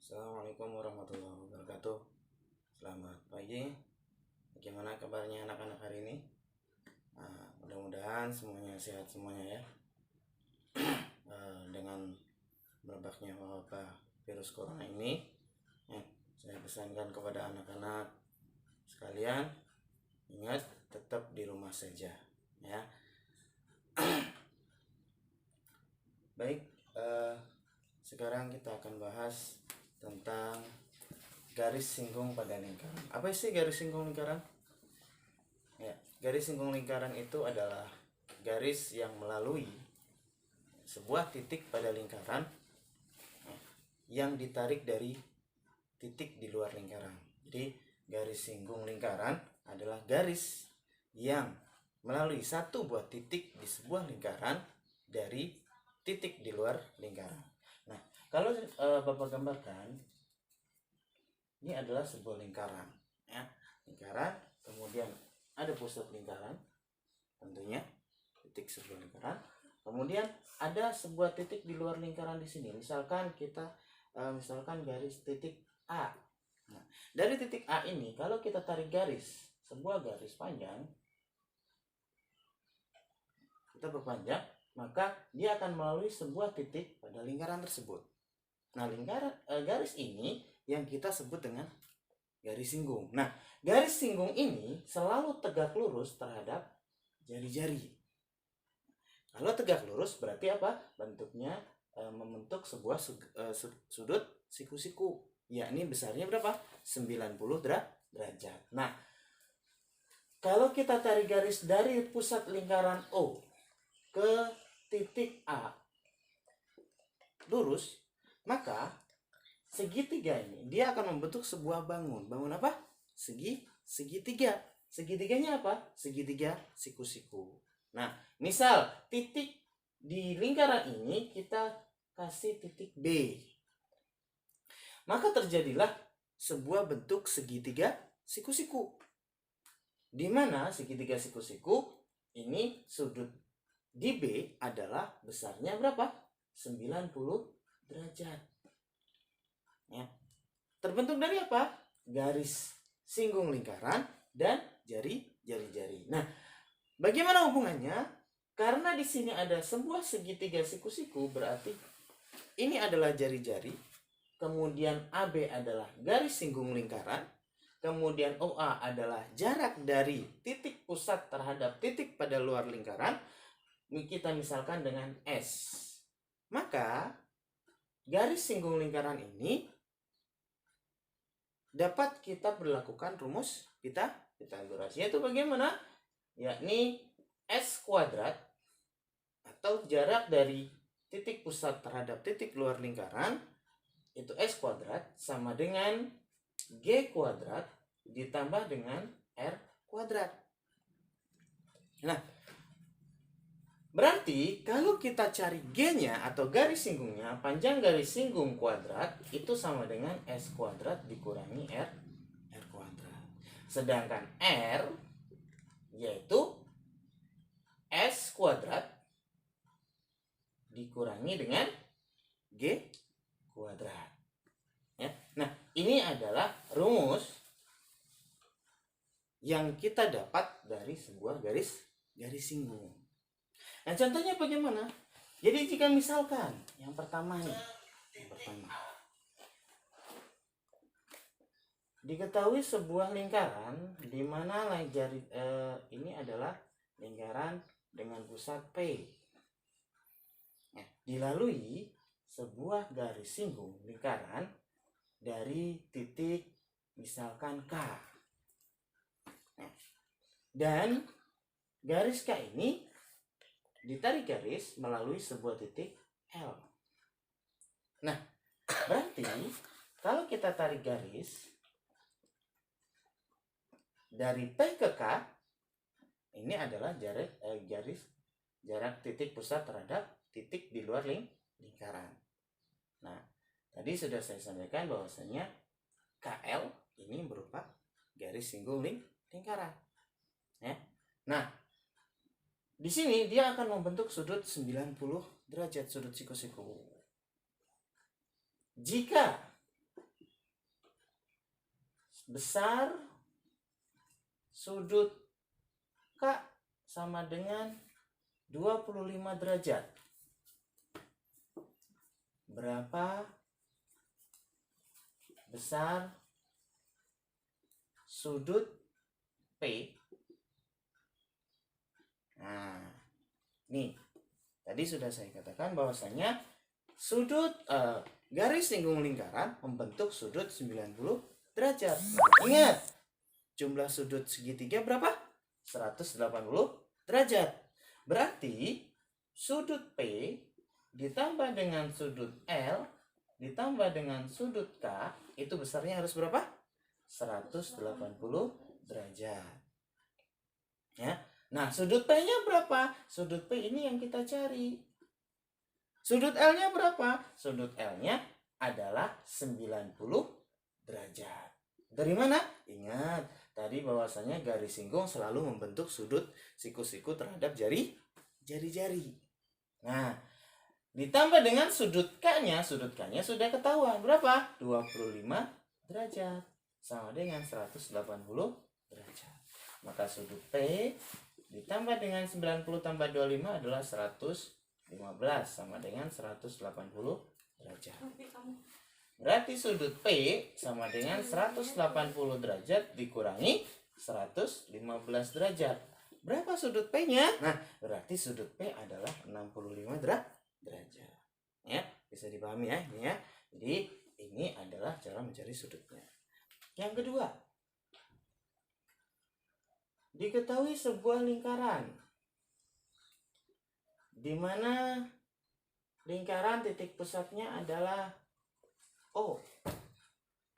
Assalamualaikum warahmatullahi wabarakatuh. Selamat pagi. Bagaimana kabarnya anak-anak hari ini? Mudah-mudahan semuanya sehat semuanya ya. Dengan merebaknya wabah virus corona ini, saya pesankan kepada anak-anak sekalian, ingat tetap di rumah saja ya. Baik, sekarang kita akan bahas tentang garis singgung pada lingkaran. Apa sih garis singgung lingkaran? Ya, garis singgung lingkaran itu adalah garis yang melalui sebuah titik pada lingkaran yang ditarik dari titik di luar lingkaran. Jadi garis singgung lingkaran adalah garis yang melalui satu buah titik di sebuah lingkaran dari titik di luar lingkaran. Nah, kalau Bapak gambarkan, ini adalah sebuah lingkaran ya. Lingkaran, kemudian ada pusat lingkaran, tentunya titik sebuah lingkaran. Kemudian ada sebuah titik di luar lingkaran di sini. Misalkan misalkan garis titik A. Nah, dari titik A ini kalau kita tarik garis, sebuah garis panjang, kita perpanjang, maka dia akan melalui sebuah titik pada lingkaran tersebut. Nah, garis ini yang kita sebut dengan garis singgung. Nah, garis singgung ini selalu tegak lurus terhadap jari-jari. Kalau tegak lurus berarti apa? Bentuknya membentuk sebuah sudut siku-siku, yakni besarnya berapa? 90 derajat. Nah, kalau kita tarik garis dari pusat lingkaran O ke titik A lurus, maka segitiga ini dia akan membentuk sebuah bangun. Bangun apa? Segitiga. Segitiganya apa? Segitiga siku-siku. Nah, misal titik di lingkaran ini kita kasih titik B, maka terjadilah sebuah bentuk segitiga siku-siku, di mana segitiga siku-siku ini sudut di B adalah besarnya berapa? 90 derajat. Ya. Terbentuk dari apa? Garis singgung lingkaran dan jari-jari. Nah, bagaimana hubungannya? Karena di sini ada sebuah segitiga siku-siku, berarti ini adalah jari-jari, kemudian AB adalah garis singgung lingkaran, kemudian OA adalah jarak dari titik pusat terhadap titik pada luar lingkaran. Kita misalkan dengan S. Maka garis singgung lingkaran ini dapat kita berlakukan rumus Pythagoras, yaitu bagaimana? Yakni S kuadrat atau jarak dari titik pusat terhadap titik luar lingkaran itu S kuadrat sama dengan G kuadrat ditambah dengan R kuadrat. Nah, berarti kalau kita cari G-nya atau garis singgungnya, panjang garis singgung kuadrat itu sama dengan S kuadrat dikurangi R kuadrat. Sedangkan R yaitu S kuadrat dikurangi dengan G kuadrat. Ya. Nah, ini adalah rumus yang kita dapat dari sebuah garis singgung. Nah, contohnya bagaimana? Jadi jika misalkan yang pertama diketahui sebuah lingkaran di mana jari ini adalah lingkaran dengan pusat P. Nah, dilalui sebuah garis singgung lingkaran dari titik misalkan K. Nah, dan garis K ini ditarik garis melalui sebuah titik L. Nah, berarti kalau kita tarik garis dari P ke K, ini adalah jarak titik pusat terhadap titik di luar lingkaran. Nah, tadi sudah saya sampaikan bahwasanya KL ini berupa garis singgung lingkaran. Ya. Nah, di sini dia akan membentuk sudut 90 derajat, sudut siku-siku. Jika besar sudut K sama dengan 25 derajat. Berapa besar sudut P? Nah, nih. Tadi sudah saya katakan bahwasanya sudut garis singgung lingkaran membentuk sudut 90 derajat. Nah, ingat, jumlah sudut segitiga berapa? 180 derajat. Berarti sudut P ditambah dengan sudut L ditambah dengan sudut K itu besarnya harus berapa? 180 derajat. Ya. Nah, sudut P-nya berapa? Sudut P ini yang kita cari. Sudut L-nya berapa? Sudut L-nya adalah 90 derajat. Dari mana? Ingat, tadi bahwasanya garis singgung selalu membentuk sudut siku-siku terhadap jari-jari. Nah, ditambah dengan sudut K-nya sudah ketahuan. Berapa? 25 derajat. Sama dengan 180 derajat. Maka sudut P ditambah dengan 90 tambah 25 adalah 115 sama dengan 180 derajat. Berarti sudut P sama dengan 180 derajat dikurangi 115 derajat. Berapa sudut P-nya? Nah, berarti sudut P adalah 65 derajat. Ya, bisa dipahami ya ini ya. Jadi ini adalah cara mencari sudutnya. Yang kedua, diketahui sebuah lingkaran di mana lingkaran titik pusatnya adalah O.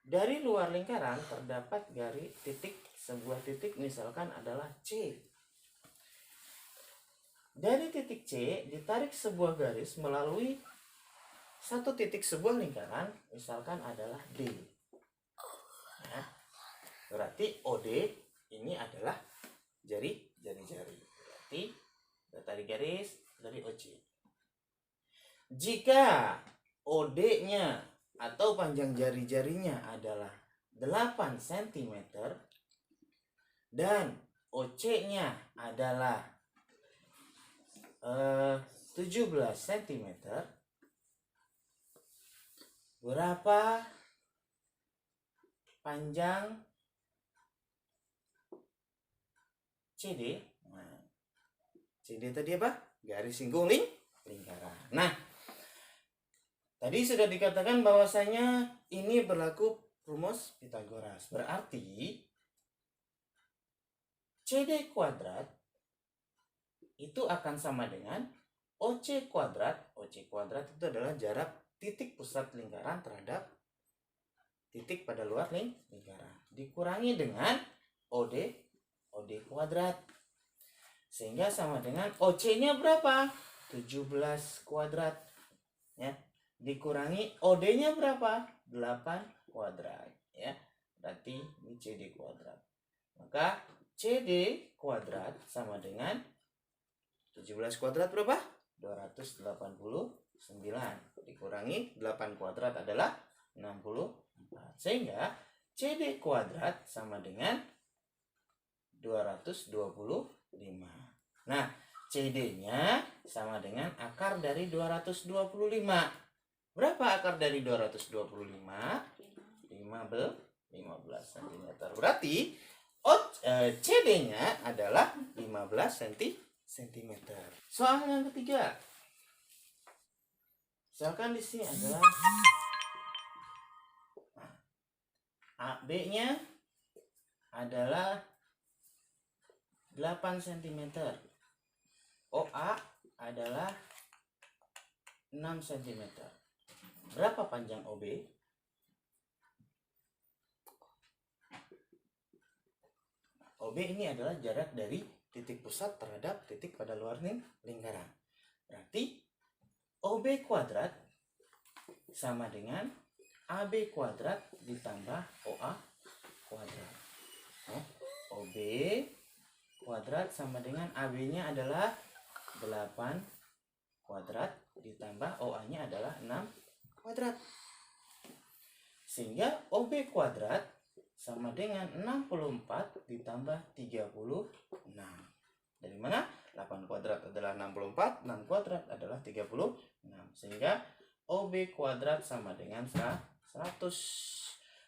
Dari luar lingkaran terdapat garis sebuah titik misalkan adalah C. Dari titik C ditarik sebuah garis melalui satu titik sebuah lingkaran misalkan adalah D. Nah, berarti OD ini adalah jari-jari. Berarti tarik garis dari OC. Jika OD-nya atau panjang jari-jarinya adalah 8 cm dan OC-nya adalah 17 cm, berapa panjang CD? Nah, CD tadi apa? Garis singgung lingkaran. Nah, tadi sudah dikatakan bahwasanya ini berlaku rumus Pythagoras. Berarti CD kuadrat itu akan sama dengan OC kuadrat. OC kuadrat itu adalah jarak titik pusat lingkaran terhadap titik pada luar lingkaran. Dikurangi dengan OD kuadrat. Sehingga sama dengan OC-nya berapa? 17 kuadrat. Ya. Dikurangi OD-nya berapa? 8 kuadrat. Ya. Berarti ini CD kuadrat. Maka CD kuadrat sama dengan 17 kuadrat berapa? 289. Dikurangi 8 kuadrat adalah 64. Sehingga CD kuadrat sama dengan 225. Nah, CD-nya sama dengan akar dari 225. Berapa akar dari 225? 15 cm. Berarti CD-nya adalah 15 cm. Soal yang ketiga. Misalkan di sini adalah AB-nya adalah 8 cm. OA adalah 6 cm. Berapa panjang OB? OB ini adalah jarak dari titik pusat terhadap titik pada luar lingkaran. Berarti OB kuadrat sama dengan AB kuadrat ditambah OA kuadrat. OB kuadrat sama dengan AB-nya adalah 8 kuadrat ditambah OA-nya adalah 6 kuadrat. Sehingga OB kuadrat sama dengan 64 ditambah 36. Dari mana? 8 kuadrat adalah 64, 6 kuadrat adalah 36. Sehingga OB kuadrat sama dengan 100.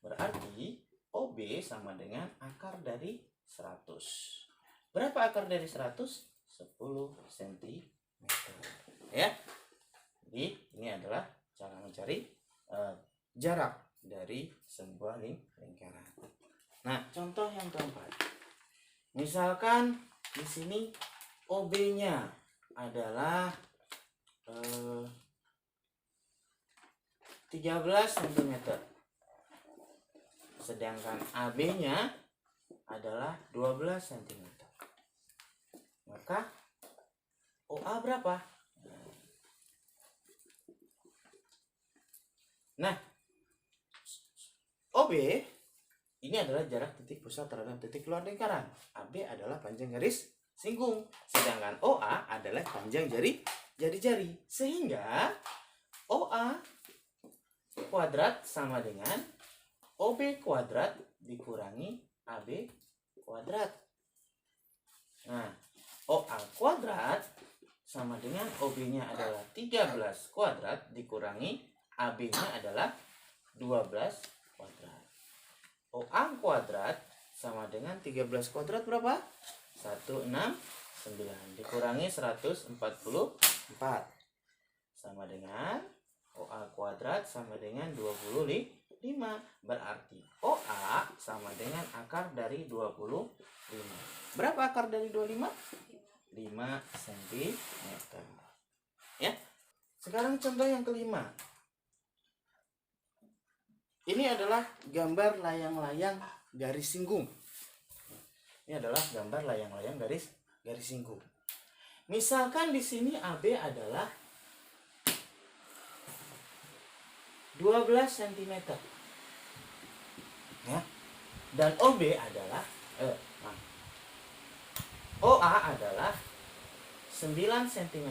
Berarti OB sama dengan akar dari 100. Berapa akar dari 100? 10 cm. Ya. Jadi ini adalah cara mencari jarak dari sebuah lingkaran. Nah, contoh yang keempat. Misalkan di sini OB-nya adalah 13 cm. Sedangkan AB-nya adalah 12 cm. Maka OA berapa? Nah, OB ini adalah jarak titik pusat terhadap titik keluar lingkaran. AB adalah panjang garis singgung. Sedangkan OA adalah panjang jari-jari. Sehingga OA kuadrat sama dengan OB kuadrat dikurangi AB kuadrat. Nah, OA kuadrat sama dengan OB-nya adalah 13 kuadrat dikurangi AB-nya adalah 12 kuadrat. OA kuadrat sama dengan 13 kuadrat berapa? 169 dikurangi 144 sama dengan OA kuadrat sama dengan 25. Berarti OA sama dengan akar dari 25. Berapa akar dari 25? 5 cm. Ya. Sekarang contoh yang kelima. Ini adalah gambar layang-layang garis singgung. Ini adalah gambar layang-layang garis singgung. Misalkan di sini AB adalah 12 cm. Ya. Dan OB adalah OA adalah 9 cm.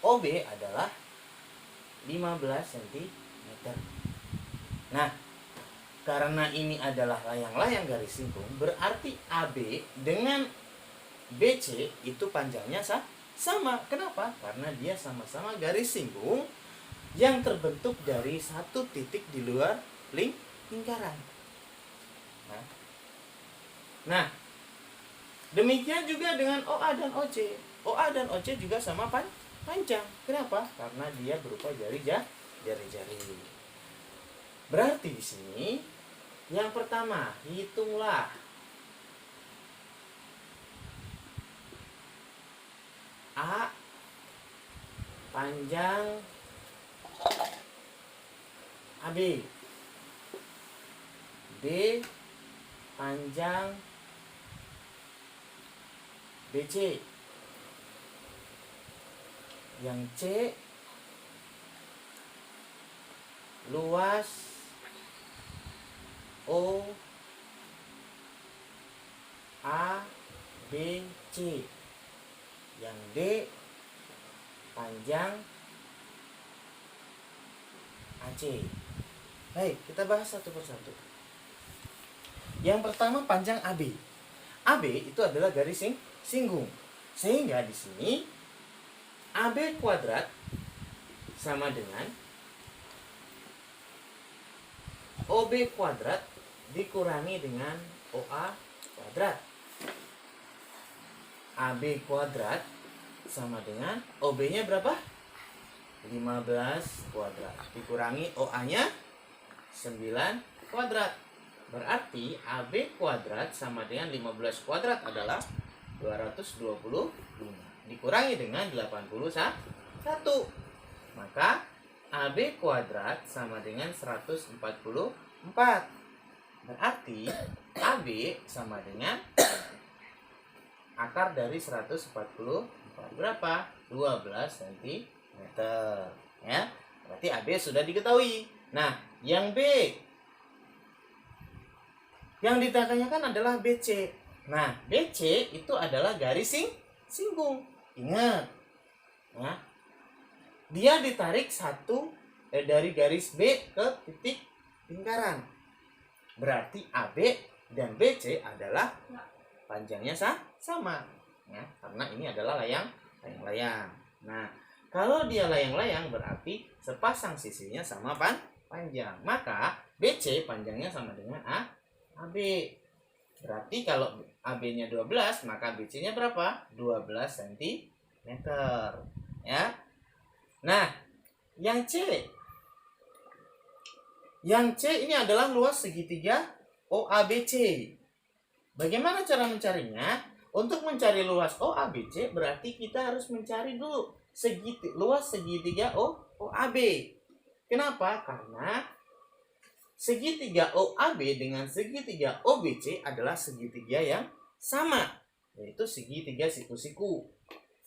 OB adalah 15 cm. Nah, karena ini adalah layang-layang garis singgung, berarti AB dengan BC itu panjangnya sama. Kenapa? Karena dia sama-sama garis singgung yang terbentuk dari satu titik di luar lingkaran. Nah, demikian juga dengan OA dan OC. OA dan OC juga sama panjang. Kenapa? Karena dia berupa jari-jari. Berarti di sini yang pertama, hitunglah A panjang AB, B panjang BC, yang C luas O A B C, yang D panjang AC. Baik, kita bahas satu persatu. Yang pertama panjang AB. AB itu adalah garis singgung. Sehingga di sini AB kuadrat sama dengan OB kuadrat dikurangi dengan OA kuadrat. AB kuadrat sama dengan OB-nya berapa? 15 kuadrat dikurangi OA-nya 9 kuadrat. Berarti AB kuadrat sama dengan 15 kuadrat adalah 225 dikurangi dengan 81. Maka AB kuadrat sama dengan 144. Berarti AB sama dengan akar dari 144 berapa? 12 cm. Ya. Berarti AB sudah diketahui. Nah, yang B yang ditanyakan adalah BC. Nah, BC itu adalah garis singgung. Ingat. Ya. Dia ditarik dari garis B ke titik lingkaran. berarti AB dan BC adalah panjangnya sama. Ya, karena ini adalah layang-layang. Nah, kalau dia layang-layang berarti sepasang sisinya sama panjang. Maka BC panjangnya sama dengan AB. Berarti kalau AB-nya 12, maka BC-nya berapa? 12 cm. Ya. Nah, yang C. Yang C ini adalah luas segitiga OABC. Bagaimana cara mencarinya? Untuk mencari luas OABC berarti kita harus mencari dulu luas segitiga OAB. Kenapa? Karena segitiga OAB dengan segitiga OBC adalah segitiga yang sama, yaitu segitiga siku-siku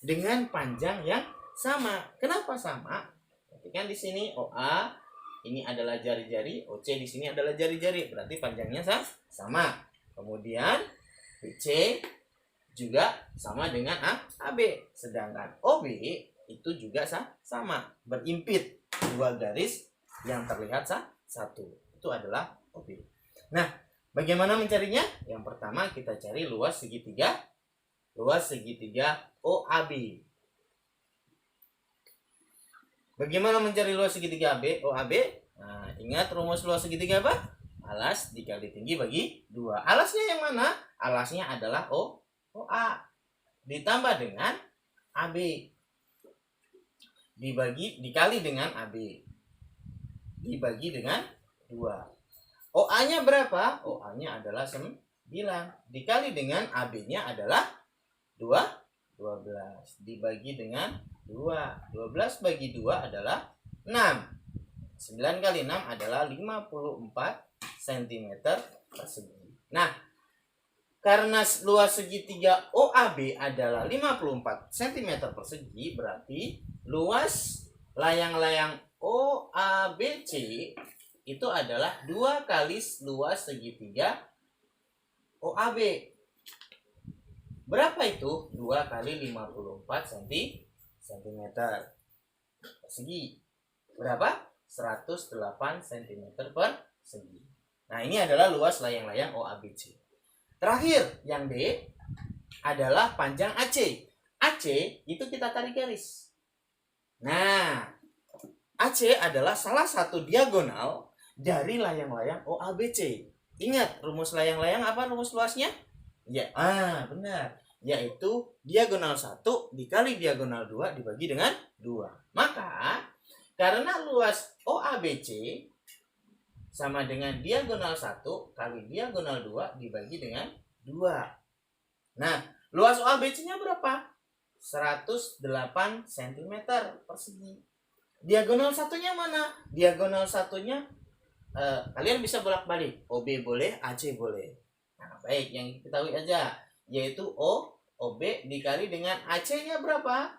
dengan panjang yang sama. Kenapa sama? Perhatikan di sini OA ini adalah jari-jari, OC di sini adalah jari-jari, berarti panjangnya sama. Kemudian BC juga sama dengan AB, sedangkan OB itu juga sama, berimpit dua garis yang terlihat satu. Itu adalah OB. Nah, bagaimana mencarinya? Yang pertama kita cari luas segitiga OAB. Bagaimana mencari luas segitiga OAB? Nah, ingat rumus luas segitiga apa? Alas dikali tinggi bagi 2. Alasnya yang mana? Alasnya adalah OA ditambah dengan AB dikali dengan AB dibagi dengan 2. OA-nya berapa? OA-nya adalah 9 dikali dengan AB-nya adalah 12 dibagi dengan 2. 12 bagi 2 adalah 6. 9 kali 6 adalah 54 cm persegi. Nah, karena luas segitiga OAB adalah 54 cm persegi, berarti luas layang-layang OABC itu adalah 2 kali luas segitiga OAB. Berapa itu? 2 kali 54 cm persegi. Berapa? 108 cm persegi. Nah, ini adalah luas layang-layang OABC. Terakhir, yang D adalah panjang AC. AC itu kita tarik garis. Nah, AC adalah salah satu diagonal dari layang-layang OABC. Ingat, rumus layang-layang apa rumus luasnya? Ya, benar. Yaitu diagonal 1 dikali diagonal 2 dibagi dengan 2. Maka, karena luas OABC sama dengan diagonal 1 kali diagonal 2 dibagi dengan 2. Nah, luas OABC-nya berapa? 108 cm persegi. Diagonal satunya mana? Diagonal satunya kalian bisa bolak-balik. OB boleh, AC boleh. Nah, baik, yang diketahui aja yaitu OB dikali dengan AC-nya berapa?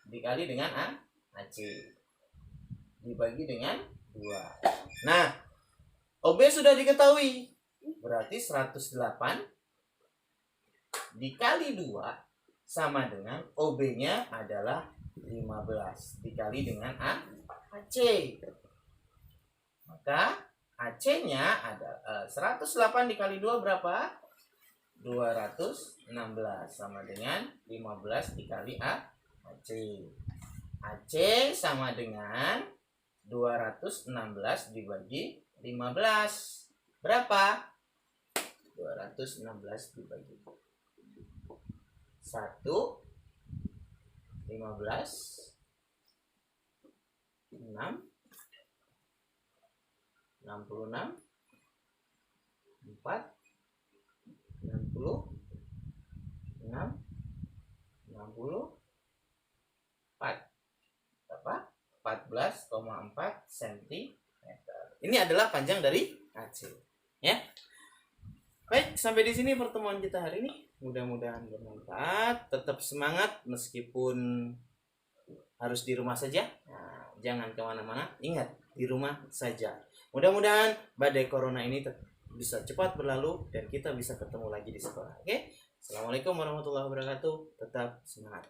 Dikali dengan AC dibagi dengan 2. Nah, OB sudah diketahui. Berarti 108 dikali 2 sama dengan OB-nya adalah 15 dikali dengan AC. Maka AC-nya ada 108 dikali 2 berapa? 216 sama dengan 15 dikali AC. AC sama dengan 216 dibagi 15. Berapa? 216 dibagi 1, 15, 6, 66, 4, 60, 6, 64. Berapa? 14,4 cm. Ini adalah panjang dari AC. Ya. Baik, sampai di sini pertemuan kita hari ini. Mudah-mudahan bermanfaat. Tetap semangat meskipun harus di rumah saja. Nah, jangan kemana-mana. Ingat, di rumah saja. Mudah-mudahan badai corona ini bisa cepat berlalu dan kita bisa ketemu lagi di sekolah. Oke? Assalamualaikum warahmatullahi wabarakatuh. Tetap semangat.